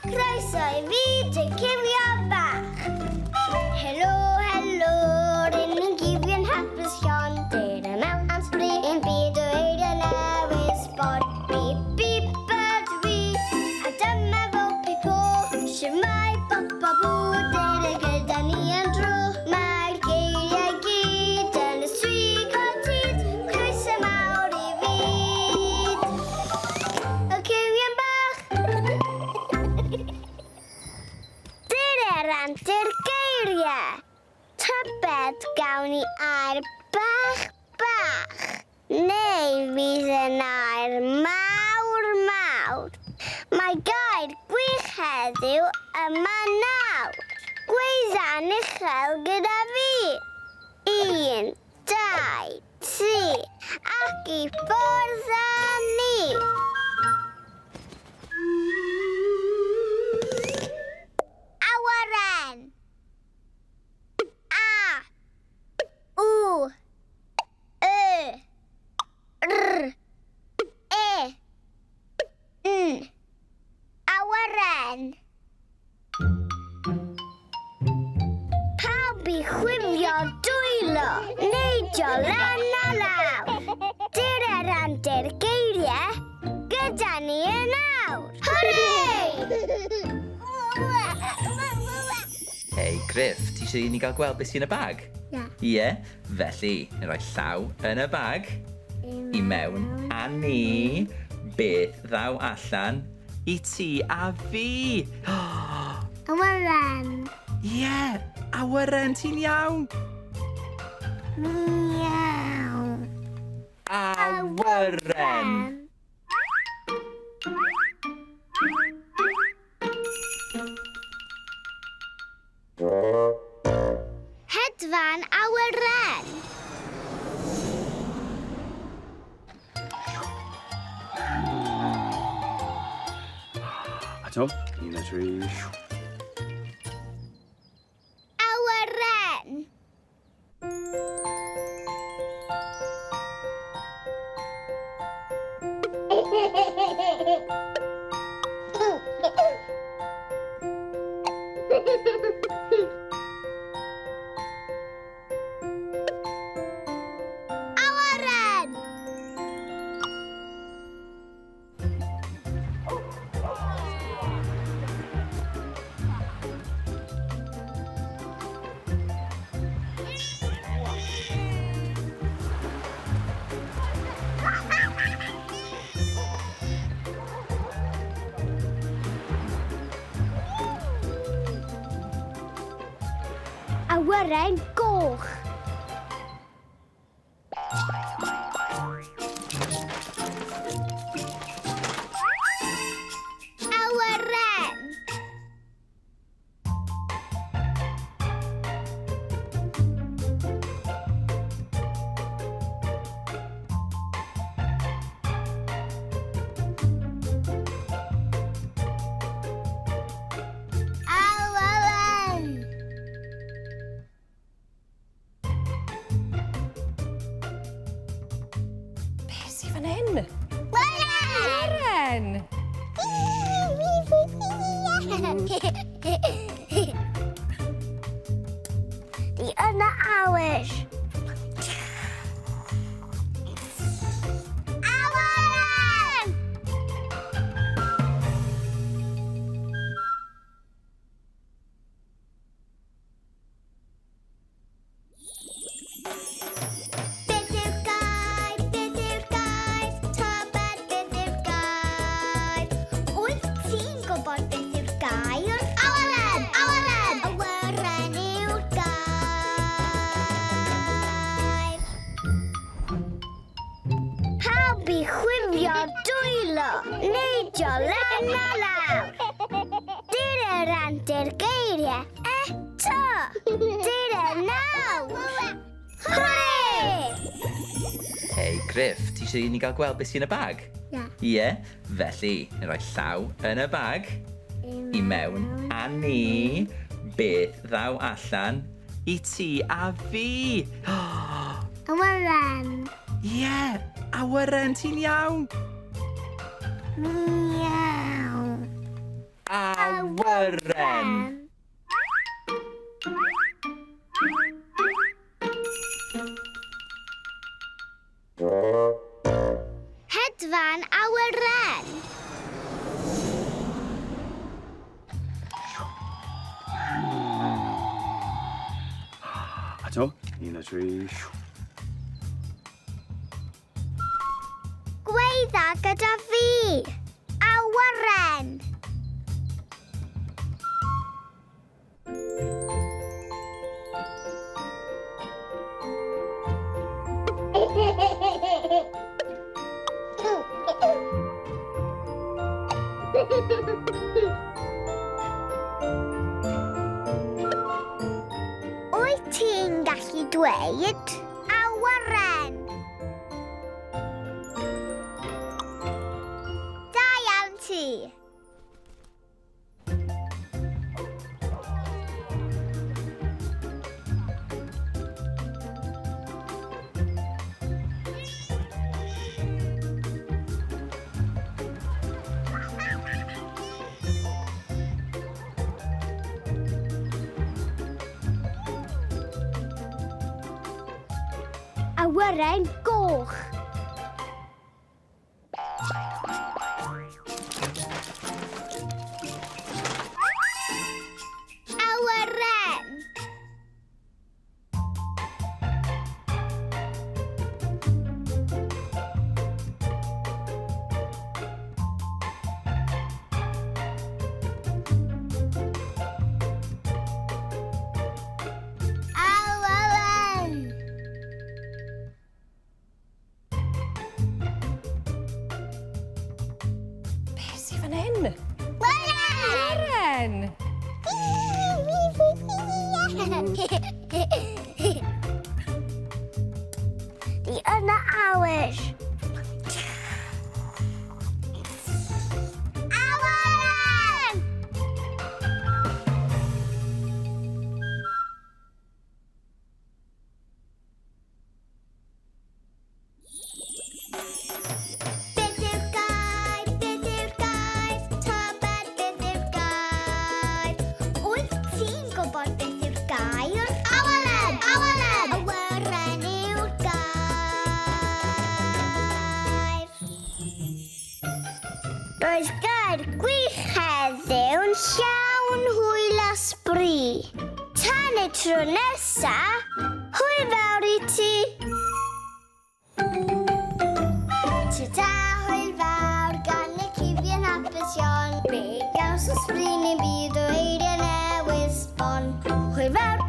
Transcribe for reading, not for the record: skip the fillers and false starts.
Croeso I fideo Cywion Bach. Helo, helo, rydyn ni'n gifio'n hapus Sion. Dyn y mewn am sbrin yn byd o eiriau newydd sport. Bip, bip, byd fi, a dyma fo pipo. Siamai, bop, bop, dyn y gyda ni yn dro. Mae'r geiriau gyd yn y strig o tyd. Croeso mawr I fyd. Y Cywion Bach. Rantir geiriau. Tybed gawn ni air bach bach. Neu fydd yn air mawr mawr. Mae gair gwych heddiw yma nawr. Gweiddan uchel gyda fi. 1, 2, 3 ac I ffwrdd â ni. Awyren. A. W. Y. R. E. N. Awyren. Pawb I chwifio dwylo, neidio lan a lawr. Dyr randir geiriau, gyda ni yn awr. Hwrei! Hei, Griff, ti eisiau I ni gael gweld beth sy'n y bag? Ie. Felly, ni'n rhoi llaw yn y bag. I mewn a ni. Beth ddaw allan I ti a fi. Awyren. Ie, awyren, ti'n iawn. Miaw. Awyren. Hedfan awyren. A to, 1, 2, 3. Awyren. Awyren. Awyren goch. Awyren. Awyren. Beth sy'n fan hyn? Awyren. Di yna awyr. Awyren! Beth yw'r gair? Beth yw'r gair? Tybed beth yw'r gair? Wyt ti'n gwybod beth yw'r gair? Awyren! Awyren! Awyren yw'r gair. Pawb I chwifio dwylo, neidio lan a lawr. Dyr randir geiriau eto. Dyr nawr. Hwrei! Hei, Griff, ti eisiau I ni gael gweld beth sy'n y bag? Ie. Felly, ni'n rhoi llaw yn y bag. I mewn a ni. Beth ddaw allan I ti a fi. Awyren. Ie, awyren, ti'n iawn. Miaw. Awyren. Awyren. Hedfan awyren. Ato, un o tri. Gweidda gyda fi. Awyren. Wyt ti'n gallu dweud awyren? Da iawn ti. Awyren goch. Awyren. Awyren. Be sy'n fan hyn? Awyren. Di yna awyr. Awyren! Beth yw'r gair? Beth yw'r gair? Tybed beth yw'r gair? Wyt ti'n gwybod beth yw'r gair? Awyren! Awyren! Awyren yw'r gair. Roedd gair gwych heddiw'n llawn hwyl a sbri. Tan y tro nesa, hwyl fawr i ti. Ta hwyl fawr gan y Cywion hapus iawn. Be gaws o sbrin i'n byd o eiriau newydd sbon. Hwyl fawr